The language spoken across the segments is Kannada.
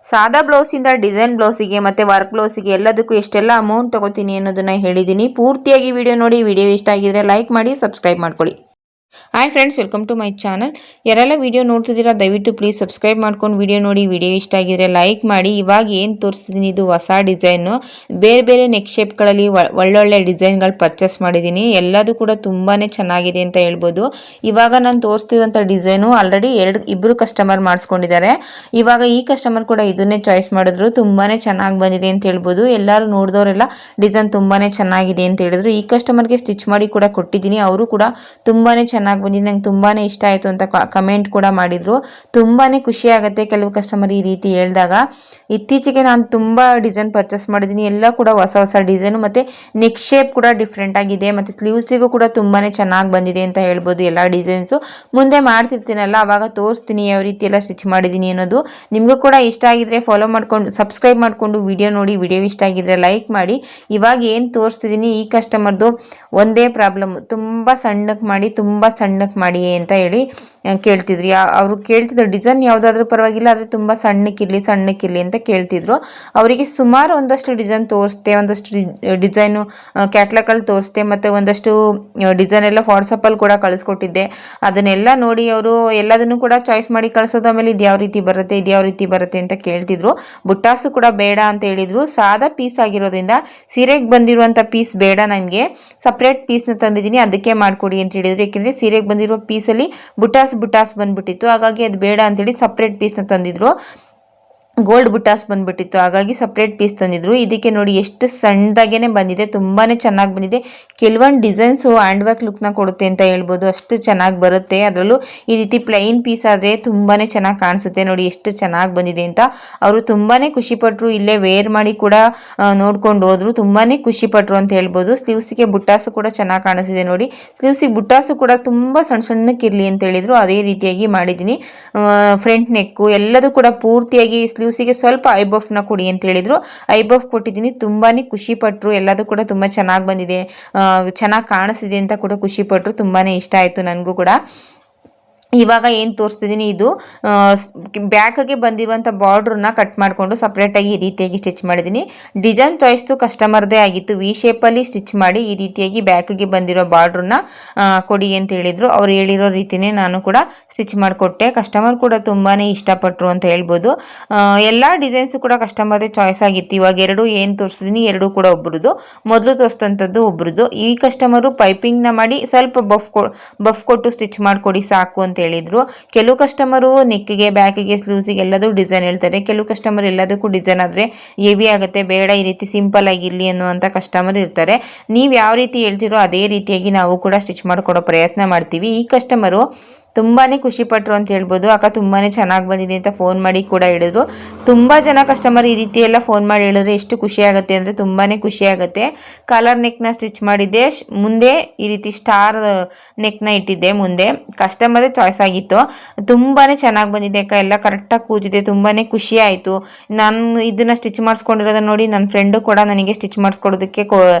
ಸಾದಾ ಬ್ಲೌಸಿಂದ ಡಿಸೈನ್ ಬ್ಲೌಸಿಗೆ ಮತ್ತು ವರ್ಕ್ ಬ್ಲೌಸಿಗೆ ಎಲ್ಲದಕ್ಕೂ ಎಷ್ಟೆಲ್ಲ ಅಮೌಂಟ್ ತೊಗೋತೀನಿ ಅನ್ನೋದನ್ನು ಹೇಳಿದ್ದೀನಿ. ಪೂರ್ತಿಯಾಗಿ ವಿಡಿಯೋ ನೋಡಿ. ವಿಡಿಯೋ ಇಷ್ಟ ಆಗಿದ್ರೆ ಲೈಕ್ ಮಾಡಿ, ಸಬ್ಸ್ಕ್ರೈಬ್ ಮಾಡ್ಕೊಳ್ಳಿ. Hi friends, welcome to my channel. ಯಾರೆಲ್ಲ ವಿಡಿಯೋ ನೋಡ್ತಿದ್ದೀರಾ ದಯವಿಟ್ಟು ಪ್ಲೀಸ್ ಸಬ್ಸ್ಕ್ರೈಬ್ ಮಾಡ್ಕೊಂಡು ವಿಡಿಯೋ ನೋಡಿ. ವಿಡಿಯೋ ಇಷ್ಟ ಆಗಿದ್ರೆ ಲೈಕ್ ಮಾಡಿ. ಇವಾಗ ಏನು ತೋರಿಸ್ತಿದ್ದೀನಿ ಇದು ಹೊಸ ಡಿಸೈನು. ಬೇರೆ ಬೇರೆ ನೆಕ್ ಶೇಪ್ಗಳಲ್ಲಿ ಒಳ್ಳೊಳ್ಳೆ ಡಿಸೈನ್ಗಳು ಪರ್ಚೇಸ್ ಮಾಡಿದ್ದೀನಿ. ಎಲ್ಲದೂ ಕೂಡ ತುಂಬಾ ಚೆನ್ನಾಗಿದೆ ಅಂತ ಹೇಳ್ಬೋದು. ಇವಾಗ ನಾನು ತೋರಿಸ್ತಿರೋಂಥ ಡಿಸೈನು ಆಲ್ರೆಡಿ ಇಬ್ಬರು ಕಸ್ಟಮರ್ ಮಾಡಿಸ್ಕೊಂಡಿದ್ದಾರೆ. ಇವಾಗ ಈ ಕಸ್ಟಮರ್ ಕೂಡ ಇದನ್ನೇ ಚಾಯ್ಸ್ ಮಾಡಿದ್ರು. ತುಂಬಾ ಚೆನ್ನಾಗಿ ಬಂದಿದೆ ಅಂತ ಹೇಳ್ಬೋದು. ಎಲ್ಲರೂ ನೋಡಿದವರೆಲ್ಲ ಡಿಸೈನ್ ತುಂಬಾ ಚೆನ್ನಾಗಿದೆ ಅಂತ ಹೇಳಿದ್ರು. ಈ ಕಸ್ಟಮರ್ಗೆ ಸ್ಟಿಚ್ ಮಾಡಿ ಕೂಡ ಕೊಟ್ಟಿದ್ದೀನಿ. ಅವರು ಕೂಡ ತುಂಬಾ ಚೆನ್ನಾಗಿ ಬಂದಿದೆ, ನಂಗೆ ತುಂಬಾ ಇಷ್ಟ ಆಯಿತು ಅಂತ ಕಮೆಂಟ್ ಕೂಡ ಮಾಡಿದರು. ತುಂಬಾ ಖುಷಿ ಆಗುತ್ತೆ ಕೆಲವು ಕಸ್ಟಮರ್ ಈ ರೀತಿ ಹೇಳಿದಾಗ. ಇತ್ತೀಚೆಗೆ ನಾನು ತುಂಬ ಡಿಸೈನ್ ಪರ್ಚೇಸ್ ಮಾಡಿದ್ದೀನಿ. ಎಲ್ಲ ಕೂಡ ಹೊಸ ಹೊಸ ಡಿಸೈನು ಮತ್ತು ನೆಕ್ ಶೇಪ್ ಕೂಡ ಡಿಫ್ರೆಂಟ್ ಆಗಿದೆ ಮತ್ತು ಸ್ಲೀವ್ಸಿಗೂ ಕೂಡ ತುಂಬಾ ಚೆನ್ನಾಗಿ ಬಂದಿದೆ ಅಂತ ಹೇಳ್ಬೋದು. ಎಲ್ಲ ಡಿಸೈನ್ಸು ಮುಂದೆ ಮಾಡ್ತಿರ್ತೀನಲ್ಲ ಆವಾಗ ತೋರಿಸ್ತೀನಿ ಯಾವ ರೀತಿ ಎಲ್ಲ ಸ್ಟಿಚ್ ಮಾಡಿದ್ದೀನಿ ಅನ್ನೋದು. ನಿಮಗೂ ಕೂಡ ಇಷ್ಟ ಆಗಿದ್ರೆ ಫಾಲೋ ಮಾಡ್ಕೊಂಡು ಸಬ್ಸ್ಕ್ರೈಬ್ ಮಾಡಿಕೊಂಡು ವಿಡಿಯೋ ನೋಡಿ. ವಿಡಿಯೋ ಇಷ್ಟ ಆಗಿದ್ರೆ ಲೈಕ್ ಮಾಡಿ. ಇವಾಗ ಏನು ತೋರಿಸ್ತಿದ್ದೀನಿ ಈ ಕಸ್ಟಮರ್ದು ಒಂದೇ ಪ್ರಾಬ್ಲಮ್, ತುಂಬ ಸಣ್ಣಕ್ಕೆ ಮಾಡಿ ಅಂತ ಹೇಳಿ ಕೇಳ್ತಿದ್ರು. ಅವರು ಕೇಳ್ತಿದ್ರು ಡಿಸೈನ್ ಯಾವುದಾದ್ರೂ ಪರವಾಗಿಲ್ಲ, ಆದರೆ ತುಂಬ ಸಣ್ಣಕ್ಕಿರಲಿ ಅಂತ ಕೇಳ್ತಿದ್ರು. ಅವರಿಗೆ ಸುಮಾರು ಒಂದಷ್ಟು ಡಿಸೈನ್ ತೋರಿಸ್ತೆ, ಒಂದಷ್ಟು ಡಿಸೈನು ಕ್ಯಾಟ್ಲಾಗಲ್ಲಿ ತೋರಿಸ್ತೆ ಮತ್ತು ಒಂದಷ್ಟು ಡಿಸೈನ್ ಎಲ್ಲ ವಾಟ್ಸಪ್ಪಲ್ಲಿ ಕೂಡ ಕಳಿಸ್ಕೊಟ್ಟಿದ್ದೆ. ಅದನ್ನೆಲ್ಲ ನೋಡಿ ಅವರು ಎಲ್ಲದನ್ನು ಕೂಡ ಚಾಯ್ಸ್ ಮಾಡಿ ಕಳಿಸೋದು. ಆಮೇಲೆ ಇದು ಯಾವ ರೀತಿ ಬರುತ್ತೆ ಅಂತ ಕೇಳ್ತಿದ್ರು. ಬುಟ್ಟಾಸು ಕೂಡ ಬೇಡ ಅಂತ ಹೇಳಿದರು. ಸಾದಾ ಪೀಸ್ ಆಗಿರೋದ್ರಿಂದ ಸೀರೆಗೆ ಬಂದಿರುವಂಥ ಪೀಸ್ ಬೇಡ, ನನಗೆ ಸಪ್ರೇಟ್ ಪೀಸ್ನ ತಂದಿದ್ದೀನಿ ಅದಕ್ಕೆ ಮಾಡಿಕೊಡಿ ಅಂತ ಹೇಳಿದ್ರು. ಏಕೆಂದರೆ ಸೀರೆಗೆ ಬಂದಿರೋ ಪೀಸಲ್ಲಿ ಬುಟಾಸ್ ಬಂದ್ಬಿಟ್ಟಿತ್ತು. ಹಾಗಾಗಿ ಅದು ಬೇಡ ಅಂತೇಳಿ ಸಪ್ರೇಟ್ ಪೀಸ್ನ ತಂದಿದ್ರು. ಗೋಲ್ಡ್ ಬುಟ್ಟಾಸ್ ಬಂದ್ಬಿಟ್ಟಿತ್ತು, ಹಾಗಾಗಿ ಸಪ್ರೇಟ್ ಪೀಸ್ ತಂದಿದ್ರು. ಇದಕ್ಕೆ ನೋಡಿ ಎಷ್ಟು ಸಣ್ಣದಾಗೇ ಬಂದಿದೆ, ತುಂಬಾ ಚೆನ್ನಾಗಿ ಬಂದಿದೆ. ಕೆಲವೊಂದು ಡಿಸೈನ್ಸು ಹ್ಯಾಂಡ್ ವರ್ಕ್ ಲುಕ್ನ ಕೊಡುತ್ತೆ ಅಂತ ಹೇಳ್ಬೋದು, ಅಷ್ಟು ಚೆನ್ನಾಗಿ ಬರುತ್ತೆ. ಅದರಲ್ಲೂ ಈ ರೀತಿ ಪ್ಲೈನ್ ಪೀಸ್ ಆದರೆ ತುಂಬಾ ಚೆನ್ನಾಗಿ ಕಾಣಿಸುತ್ತೆ. ನೋಡಿ ಎಷ್ಟು ಚೆನ್ನಾಗಿ ಬಂದಿದೆ ಅಂತ ಅವರು ತುಂಬಾ ಖುಷಿಪಟ್ಟರು. ಇಲ್ಲೇ ವೇರ್ ಮಾಡಿ ಕೂಡ ನೋಡ್ಕೊಂಡು ಹೋದ್ರು, ತುಂಬಾ ಖುಷಿಪಟ್ಟರು ಅಂತ ಹೇಳ್ಬೋದು. ಸ್ಲೀವ್ಸಿಗೆ ಬುಟ್ಟಾಸು ಕೂಡ ಚೆನ್ನಾಗಿ ಕಾಣಿಸಿದೆ ನೋಡಿ. ಸ್ಲೀವ್ಸಿಗೆ ಬುಟ್ಟಾಸು ಕೂಡ ತುಂಬ ಸಣ್ಣಕ್ಕಿರಲಿ ಅಂತ ಹೇಳಿದರು. ಅದೇ ರೀತಿಯಾಗಿ ಮಾಡಿದ್ದೀನಿ. ಫ್ರಂಟ್ ನೆಕ್ಕು ಎಲ್ಲದೂ ಕೂಡ ಪೂರ್ತಿಯಾಗಿ ಸ್ಲೀವ್ಸಿಗೆ ಸ್ವಲ್ಪ ಐಬಫ್ನ ಕೊಡಿ ಅಂತ ಹೇಳಿದ್ರು. ಐಬಫ್ ಕೊಟ್ಟಿದ್ದೀನಿ. ತುಂಬಾ ಖುಷಿಪಟ್ಟರು. ಎಲ್ಲದೂ ಕೂಡ ತುಂಬ ಚೆನ್ನಾಗಿ ಬಂದಿದೆ, ಚೆನ್ನಾಗಿ ಕಾಣಿಸಿದೆ ಅಂತ ಕೂಡ ಖುಷಿಪಟ್ಟರು. ತುಂಬಾ ಇಷ್ಟ ಆಯಿತು ನನಗೂ ಕೂಡ. ಇವಾಗ ಏನು ತೋರಿಸ್ತಿದ್ದೀನಿ ಇದು ಬ್ಯಾಕ್ಗೆ ಬಂದಿರುವಂಥ ಬಾರ್ಡ್ರನ್ನ ಕಟ್ ಮಾಡಿಕೊಂಡು ಸಪ್ರೇಟಾಗಿ ಈ ರೀತಿಯಾಗಿ ಸ್ಟಿಚ್ ಮಾಡಿದ್ದೀನಿ. ಡಿಸೈನ್ ಚಾಯ್ಸ್ದು ಕಸ್ಟಮರ್ದೇ ಆಗಿತ್ತು. ವಿ ಶೇಪಲ್ಲಿ ಸ್ಟಿಚ್ ಮಾಡಿ ಈ ರೀತಿಯಾಗಿ ಬ್ಯಾಕ್ಗೆ ಬಂದಿರೋ ಬಾರ್ಡ್ರನ್ನ ಕೊಡಿ ಅಂತ ಹೇಳಿದರು. ಅವ್ರು ಹೇಳಿರೋ ರೀತಿಯೇ ನಾನು ಕೂಡ ಸ್ಟಿಚ್ ಮಾಡಿಕೊಟ್ಟೆ. ಕಸ್ಟಮರ್ ಕೂಡ ತುಂಬಾ ಇಷ್ಟಪಟ್ಟರು ಅಂತ ಹೇಳ್ಬೋದು. ಎಲ್ಲ ಡಿಸೈನ್ಸು ಕೂಡ ಕಸ್ಟಮರ್ದೇ ಚಾಯ್ಸ್ ಆಗಿತ್ತು. ಇವಾಗ ಎರಡು ಏನು ತೋರಿಸ್ತಿದ್ದೀನಿ ಎರಡೂ ಕೂಡ ಒಬ್ರದ್ದು. ಮೊದಲು ತೋರಿಸಿದಂಥದ್ದು ಒಬ್ರದ್ದು. ಈ ಕಸ್ಟಮರು ಪೈಪಿಂಗ್ನ ಮಾಡಿ ಸ್ವಲ್ಪ ಬಫ್ ಕೊಟ್ಟು ಸ್ಟಿಚ್ ಮಾಡಿಕೊಡಿ ಸಾಕು ಅಂತ ಹೇಳಿದ್ರು. ಕೆಲವು ಕಸ್ಟಮರು ನೆಕ್ಗೆ, ಬ್ಯಾಕಿಗೆ, ಸ್ಲೀವ್ಸಿಗೆ ಎಲ್ಲದೂ ಡಿಸೈನ್ ಹೇಳ್ತಾರೆ. ಕೆಲವು ಕಸ್ಟಮರ್ ಎಲ್ಲದಕ್ಕೂ ಡಿಸೈನ್ ಆದರೆ ಹೆವಿ ಆಗುತ್ತೆ, ಬೇಡ ಈ ರೀತಿ ಸಿಂಪಲ್ ಆಗಿರಲಿ ಅನ್ನುವಂಥ ಕಸ್ಟಮರ್ ಇರ್ತಾರೆ. ನೀವು ಯಾವ ರೀತಿ ಹೇಳ್ತೀರೋ ಅದೇ ರೀತಿಯಾಗಿ ನಾವು ಕೂಡ ಸ್ಟಿಚ್ ಮಾಡಿಕೊಡೋ ಪ್ರಯತ್ನ ಮಾಡ್ತೀವಿ. ಈ ಕಸ್ಟಮರು ತುಂಬಾ ಖುಷಿಪಟ್ಟರು ಅಂತ ಹೇಳ್ಬೋದು. ಅಕ್ಕ ತುಂಬಾ ಚೆನ್ನಾಗಿ ಬಂದಿದೆ ಅಂತ ಫೋನ್ ಮಾಡಿ ಕೂಡ ಹೇಳಿದ್ರು. ತುಂಬ ಜನ ಕಸ್ಟಮರ್ ಈ ರೀತಿ ಎಲ್ಲ ಫೋನ್ ಮಾಡಿ ಹೇಳಿದ್ರೆ ಎಷ್ಟು ಖುಷಿ ಆಗುತ್ತೆ ಅಂದರೆ ತುಂಬಾ ಖುಷಿ ಆಗುತ್ತೆ. ಕಾಲರ್ ನೆಕ್ನ ಸ್ಟಿಚ್ ಮಾಡಿದ್ದೆ, ಮುಂದೆ ಈ ರೀತಿ ಸ್ಟಾರ್ ನೆಕ್ನ ಇಟ್ಟಿದ್ದೆ. ಮುಂದೆ ಕಸ್ಟಮರೇ ಚಾಯ್ಸ್ ಆಗಿತ್ತು. ತುಂಬಾ ಚೆನ್ನಾಗಿ ಬಂದಿದೆ ಅಕ್ಕ, ಎಲ್ಲ ಕರೆಕ್ಟಾಗಿ ಕೂತಿದೆ, ತುಂಬಾ ಖುಷಿ ಆಯಿತು. ನಾನು ಇದನ್ನು ಸ್ಟಿಚ್ ಮಾಡಿಸ್ಕೊಂಡಿರೋದನ್ನ ನೋಡಿ ನನ್ನ ಫ್ರೆಂಡು ಕೂಡ ನನಗೆ ಸ್ಟಿಚ್ ಮಾಡಿಸ್ಕೊಡೋದಕ್ಕೆ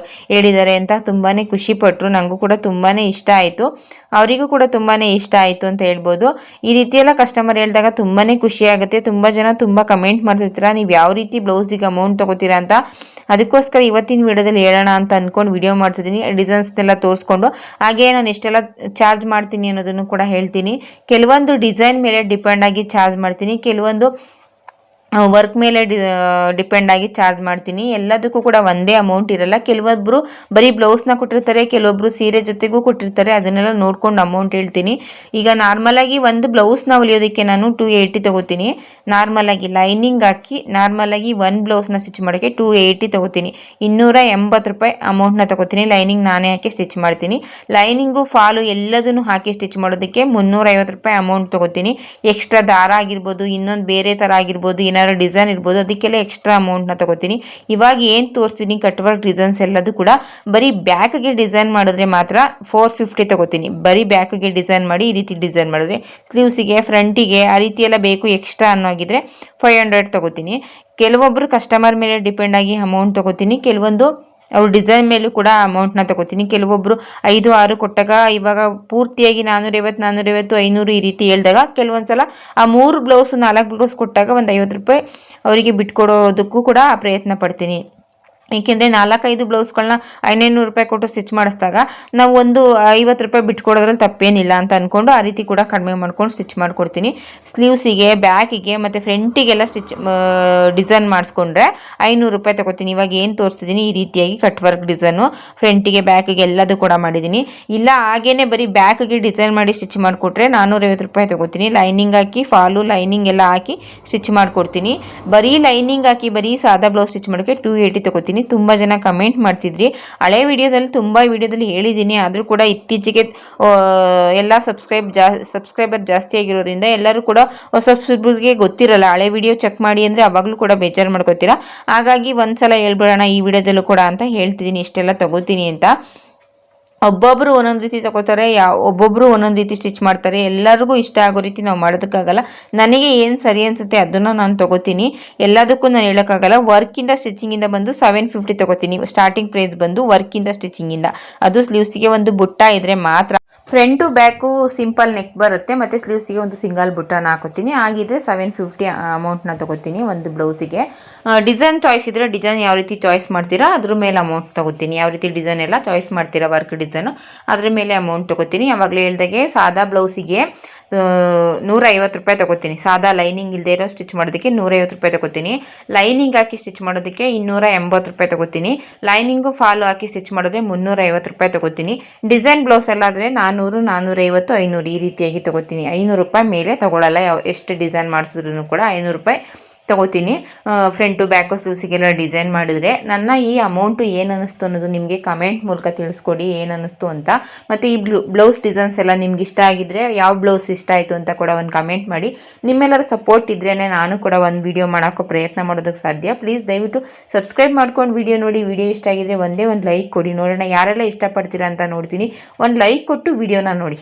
ಹೇಳಿದ್ದಾರೆ ಅಂತ ತುಂಬಾ ಖುಷಿಪಟ್ಟರು. ನನಗೂ ಕೂಡ ತುಂಬಾ ಇಷ್ಟ ಆಯಿತು, ಅವರಿಗೂ ಕೂಡ ತುಂಬಾ ಇಷ್ಟ ಆಯಿತು ಅಂತ ಹೇಳ್ಬೋದು. ಈ ರೀತಿಯೆಲ್ಲ ಕಸ್ಟಮರ್ ಹೇಳಿದಾಗ ತುಂಬಾ ಖುಷಿ ಆಗುತ್ತೆ. ತುಂಬ ಜನ ತುಂಬ ಕಮೆಂಟ್ ಮಾಡ್ತಿರ್ತೀರ, ನೀವು ಯಾವ ರೀತಿ ಬ್ಲೌಸಿಗೆ ಅಮೌಂಟ್ ತೊಗೋತೀರಾ ಅಂತ. ಅದಕ್ಕೋಸ್ಕರ ಇವತ್ತಿನ ವಿಡಿಯೋದಲ್ಲಿ ಹೇಳೋಣ ಅಂತ ಅಂದ್ಕೊಂಡು ವಿಡಿಯೋ ಮಾಡ್ತಿದ್ದೀನಿ. ಡಿಸೈನ್ಸ್ನೆಲ್ಲ ತೋರಿಸ್ಕೊಂಡು ಹಾಗೆ ನಾನು ಎಷ್ಟೆಲ್ಲ ಚಾರ್ಜ್ ಮಾಡ್ತೀನಿ ಅನ್ನೋದನ್ನು ಕೂಡ ಹೇಳ್ತೀನಿ. ಕೆಲವೊಂದು ಡಿಸೈನ್ ಮೇಲೆ ಡಿಪೆಂಡ್ ಆಗಿ ಚಾರ್ಜ್ ಮಾಡ್ತೀನಿ, ಕೆಲವೊಂದು ವರ್ಕ್ ಮೇಲೆ ಡಿಪೆಂಡ್ ಆಗಿ ಚಾರ್ಜ್ ಮಾಡ್ತೀನಿ. ಎಲ್ಲದಕ್ಕೂ ಕೂಡ ಒಂದೇ ಅಮೌಂಟ್ ಇರಲ್ಲ. ಕೆಲವೊಬ್ಬರು ಬರೀ ಬ್ಲೌಸ್ನ ಕೊಟ್ಟಿರ್ತಾರೆ, ಕೆಲವೊಬ್ಬರು ಸೀರೆ ಜೊತೆಗೂ ಕೊಟ್ಟಿರ್ತಾರೆ. ಅದನ್ನೆಲ್ಲ ನೋಡ್ಕೊಂಡು ಅಮೌಂಟ್ ಹೇಳ್ತೀನಿ. ಈಗ ನಾರ್ಮಲಾಗಿ ಒಂದು ಬ್ಲೌಸ್ನ ಹೊಲಿಯೋದಕ್ಕೆ ನಾನು 280 ತೊಗೋತೀನಿ. ನಾರ್ಮಲಾಗಿ ಲೈನಿಂಗ್ ಹಾಕಿ ನಾರ್ಮಲಾಗಿ ಒಂದು ಬ್ಲೌಸ್ನ ಸ್ಟಿಚ್ ಮಾಡೋಕ್ಕೆ 280 ತೊಗೋತೀನಿ. 280 ರೂಪಾಯಿ ಅಮೌಂಟ್ನ ತೊಗೋತೀನಿ. ಲೈನಿಂಗ್ ನಾನೇ ಹಾಕಿ ಸ್ಟಿಚ್ ಮಾಡ್ತೀನಿ. ಲೈನಿಂಗು ಫಾಲು ಎಲ್ಲದನ್ನು ಹಾಕಿ ಸ್ಟಿಚ್ ಮಾಡೋದಕ್ಕೆ 350 ರೂಪಾಯಿ ಅಮೌಂಟ್ ತೊಗೋತೀನಿ. ಎಕ್ಸ್ಟ್ರಾ ದಾರ ಆಗಿರ್ಬೋದು, ಇನ್ನೊಂದು ಬೇರೆ ಥರ ಆಗಿರ್ಬೋದು, ಏನಾದ್ರು ಡಿಸೈನ್ ಇರ್ಬೋದು, ಅದಕ್ಕೆಲ್ಲ ಎಕ್ಸ್ಟ್ರಾ ಅಮೌಂಟ್ನ ತೊಗೋತೀನಿ. ಇವಾಗ ಏನು ತೋರಿಸ್ತೀನಿ ಕಟ್ ವರ್ಕ್ ಡಿಸೈನ್ಸ್ ಎಲ್ಲದೂ ಕೂಡ ಬರೀ ಬ್ಯಾಕ್ಗೆ ಡಿಸೈನ್ ಮಾಡಿದ್ರೆ ಮಾತ್ರ 450 ತೊಗೋತೀನಿ. ಬರೀ ಬ್ಯಾಕ್ಗೆ ಡಿಸೈನ್ ಮಾಡಿ ಈ ರೀತಿ ಡಿಸೈನ್ ಮಾಡಿದ್ರೆ, ಸ್ಲೀವ್ಸಿಗೆ, ಫ್ರಂಟಿಗೆ ಆ ರೀತಿ ಎಲ್ಲ ಬೇಕು ಎಕ್ಸ್ಟ್ರಾ ಅನ್ನೋಗಿದ್ರೆ 500 ತೊಗೋತೀನಿ. ಕೆಲವೊಬ್ಬರು ಕಸ್ಟಮರ್ ಮೇಲೆ ಡಿಪೆಂಡ್ ಆಗಿ ಅಮೌಂಟ್ ತೊಗೋತೀನಿ. ಕೆಲವೊಂದು ಅವ್ರ ಡಿಸೈನ್ ಮೇಲೂ ಕೂಡ ಅಮೌಂಟ್ನ ತಗೋತೀನಿ. ಕೆಲವೊಬ್ಬರು 5-6 ಕೊಟ್ಟಾಗ ಇವಾಗ ಪೂರ್ತಿಯಾಗಿ 450 500 ಈ ರೀತಿ ಹೇಳಿದಾಗ ಕೆಲವೊಂದ್ಸಲ ಆ 3 ಬ್ಲೌಸ್ 4 ಬ್ಲೌಸ್ ಕೊಟ್ಟಾಗ ಒಂದು 50 ರೂಪಾಯಿ ಅವರಿಗೆ ಬಿಟ್ಕೊಡೋದಕ್ಕೂ ಕೂಡ ಪ್ರಯತ್ನ ಪಡ್ತೀನಿ. ಏಕೆಂದರೆ 4-5 ಬ್ಲೌಸ್ಗಳನ್ನ 500 ರೂಪಾಯಿ ಕೊಟ್ಟು ಸ್ಟಿಚ್ ಮಾಡಿಸಿದಾಗ ನಾವು ಒಂದು 50 ರೂಪಾಯಿ ಬಿಟ್ಕೊಡೋದ್ರಲ್ಲಿ ತಪ್ಪೇನಿಲ್ಲ ಅಂತ ಅಂದ್ಕೊಂಡು ಆ ರೀತಿ ಕೂಡ ಕಡಿಮೆ ಮಾಡ್ಕೊಂಡು ಸ್ಟಿಚ್ ಮಾಡಿಕೊಡ್ತೀನಿ. ಸ್ಲೀವ್ಸಿಗೆ, ಬ್ಯಾಕಿಗೆ ಮತ್ತು ಫ್ರಂಟಿಗೆಲ್ಲ ಡಿಸೈನ್ ಮಾಡಿಸ್ಕೊಂಡ್ರೆ 500 ರೂಪಾಯಿ ತಗೋತೀನಿ. ಇವಾಗ ಏನು ತೋರಿಸ್ತಿದ್ದೀನಿ ಈ ರೀತಿಯಾಗಿ ಕಟ್ ವರ್ಕ್ ಡಿಸೈನು ಫ್ರಂಟಿಗೆ ಬ್ಯಾಕಿಗೆ ಎಲ್ಲದೂ ಕೂಡ ಮಾಡಿದ್ದೀನಿ. ಇಲ್ಲ ಹಾಗೇನೆ ಬರೀ ಬ್ಯಾಕಿಗೆ ಡಿಸೈನ್ ಮಾಡಿ ಸ್ಟಿಚ್ ಮಾಡಿಕೊಟ್ರೆ 450 ರೂಪಾಯಿ ತಗೋತೀನಿ. ಲೈನಿಂಗ್ ಹಾಕಿ ಫಾಲು ಲೈನಿಂಗ್ ಎಲ್ಲ ಹಾಕಿ ಸ್ಟಿಚ್ ಮಾಡಿಕೊಡ್ತೀನಿ. ಬರೀ ಲೈನಿಂಗ್ ಹಾಕಿ ಬರೀ ಸಾದಾ ಬ್ಲೌಸ್ ಸ್ಟಿಚ್ ಮಾಡೋಕ್ಕೆ 280 ತಗೋತೀನಿ. ತುಂಬ ಜನ ಕಮೆಂಟ್ ಮಾಡ್ತಿದ್ರಿ. ಹಳೆ ವಿಡಿಯೋದಲ್ಲಿ ತುಂಬ ವಿಡಿಯೋದಲ್ಲಿ ಹೇಳಿದ್ದೀನಿ, ಆದರೂ ಕೂಡ ಇತ್ತೀಚೆಗೆ ಎಲ್ಲ ಸಬ್ಸ್ಕ್ರೈಬರ್ ಜಾಸ್ತಿ ಆಗಿರೋದ್ರಿಂದ ಎಲ್ಲರೂ ಕೂಡ ಹೊಸಬ್ರಿಗೆ ಗೊತ್ತಿರಲ್ಲ. ಹಳೆ ವಿಡಿಯೋ ಚೆಕ್ ಮಾಡಿ ಅಂದರೆ ಅವಾಗಲೂ ಕೂಡ ಬೇಜಾರು ಮಾಡ್ಕೋತೀರಾ. ಹಾಗಾಗಿ ಒಂದ್ಸಲ ಹೇಳ್ಬಿಡೋಣ ಈ ವಿಡಿಯೋದಲ್ಲೂ ಕೂಡ ಅಂತ ಹೇಳ್ತಿದ್ದೀನಿ ಇಷ್ಟೆಲ್ಲ ತಗೋತೀನಿ ಅಂತ. ಒಬ್ಬೊಬ್ಬರು ಒಂದೊಂದು ರೀತಿ ತಗೋತಾರೆ, ಒಬ್ಬೊಬ್ಬರು ಒಂದೊಂದು ರೀತಿ ಸ್ಟಿಚ್ ಮಾಡ್ತಾರೆ. ಎಲ್ಲರಿಗೂ ಇಷ್ಟ ಆಗೋ ರೀತಿ ನಾವು ಮಾಡೋದಕ್ಕಾಗಲ್ಲ. ನನಗೆ ಏನು ಸರಿ ಅನಿಸುತ್ತೆ ಅದನ್ನು ನಾನು ತಗೋತೀನಿ. ಎಲ್ಲದಕ್ಕೂ ನಾನು ಹೇಳೋಕ್ಕಾಗಲ್ಲ. ವರ್ಕಿಂದ ಸ್ಟಿಚಿಂಗಿಂದ ಬಂದು 750 ತಗೋತೀನಿ. ಸ್ಟಾರ್ಟಿಂಗ್ ಪ್ರೈಸ್ ಬಂದು ವರ್ಕಿಂದ ಸ್ಟಿಚಿಂಗಿಂದ. ಅದು ಸ್ಲೀವ್ಸಿಗೆ ಒಂದು ಬುಟ್ಟ ಇದ್ದರೆ ಮಾತ್ರ. ಫ್ರಂಟು ಬ್ಯಾಕು ಸಿಂಪಲ್ ನೆಕ್ ಬರುತ್ತೆ ಮತ್ತು ಸ್ಲೀವ್ಸಿಗೆ ಒಂದು ಸಿಂಗಲ್ ಬುಟ್ಟನ ಹಾಕೋತೀನಿ. ಹಾಗಿದ್ರೆ 750 ಅಮೌಂಟ್ನ ತಗೋತೀನಿ ಒಂದು ಬ್ಲೌಸಿಗೆ. ಡಿಸೈನ್ ಚಾಯ್ಸ್ ಇದ್ದರೆ ಡಿಸೈನ್ ಯಾವ ರೀತಿ ಚಾಯ್ಸ್ ಮಾಡ್ತೀರಾ ಅದ್ರ ಮೇಲೆ ಅಮೌಂಟ್ ತಗೋತೀನಿ. ಯಾವ ರೀತಿ ಡಿಸೈನ್ ಎಲ್ಲ ಚಾಯ್ಸ್ ಮಾಡ್ತೀರಾ ವರ್ಕ್ ಡಿಸೈನು ಅದ್ರ ಮೇಲೆ ಅಮೌಂಟ್ ತಗೋತೀನಿ. ಯಾವಾಗಲೇ ಹೇಳ್ದಾಗೆ ಸಾದಾ ಬ್ಲೌಸಿಗೆ 150 ರೂಪಾಯಿ ತಗೋತೀನಿ. ಸಾದಾ ಲೈನಿಂಗ್ ಇಲ್ಲದೆ ಇರೋ ಸ್ಟಿಚ್ ಮಾಡೋದಕ್ಕೆ 150 ರೂಪಾಯಿ ತಗೋತೀನಿ. ಲೈನಿಂಗ್ ಹಾಕಿ ಸ್ಟಿಚ್ ಮಾಡೋದಕ್ಕೆ 280 ರೂಪಾಯಿ ತಗೋತೀನಿ. ಲೈನಿಂಗು ಫಾಲು ಹಾಕಿ ಸ್ಟಿಚ್ ಮಾಡಿದ್ರೆ 350 ರೂಪಾಯಿ ತಗೋತೀನಿ. ಡಿಸೈನ್ ಬ್ಲೌಸ್ ಎಲ್ಲ ಆದರೆ 400 450 500 ಈ ರೀತಿಯಾಗಿ ತಗೋತೀನಿ. 500 ರೂಪಾಯಿ ಮೇಲೆ ತಗೊಳ್ಳಲ್ಲ. ಎಷ್ಟು ಡಿಸೈನ್ ಮಾಡಿಸಿದ್ರು ಕೂಡ 500 ರೂಪಾಯಿ ತಗೋತೀನಿ. ಫ್ರಂಟು ಬ್ಯಾಕು ಸ್ಲೀವ್ಸಿಗೆಲ್ಲ ಡಿಸೈನ್ ಮಾಡಿದರೆ ನನ್ನ ಈ ಅಮೌಂಟು ಏನು ಅನ್ನಿಸ್ತು ಅನ್ನೋದು ನಿಮಗೆ ಕಮೆಂಟ್ ಮೂಲಕ ತಿಳಿಸ್ಕೊಡಿ ಏನು ಅನ್ನಿಸ್ತು ಅಂತ. ಮತ್ತು ಈ ಬ್ಲೌಸ್ ಡಿಸೈನ್ಸ್ ಎಲ್ಲ ನಿಮ್ಗೆ ಇಷ್ಟ ಆಗಿದ್ದರೆ ಯಾವ ಬ್ಲೌಸ್ ಇಷ್ಟ ಆಯಿತು ಅಂತ ಕೂಡ ಒಂದು ಕಮೆಂಟ್ ಮಾಡಿ. ನಿಮ್ಮೆಲ್ಲರ ಸಪೋರ್ಟ್ ಇದ್ರೇ ನಾನು ಕೂಡ ಒಂದು ವಿಡಿಯೋ ಮಾಡೋಕ್ಕೋ ಪ್ರಯತ್ನ ಮಾಡೋದಕ್ಕೆ ಸಾಧ್ಯ. ಪ್ಲೀಸ್ ದಯವಿಟ್ಟು ಸಬ್ಸ್ಕ್ರೈಬ್ ಮಾಡ್ಕೊಂಡು ವಿಡಿಯೋ ನೋಡಿ. ವಿಡಿಯೋ ಇಷ್ಟ ಆಗಿದ್ರೆ ಒಂದೇ ಒಂದು ಲೈಕ್ ಕೊಡಿ. ನೋಡೋಣ ಯಾರೆಲ್ಲ ಇಷ್ಟಪಡ್ತೀರಾ ಅಂತ ನೋಡ್ತೀನಿ. ಒಂದು ಲೈಕ್ ಕೊಟ್ಟು ವಿಡಿಯೋನ ನೋಡಿ.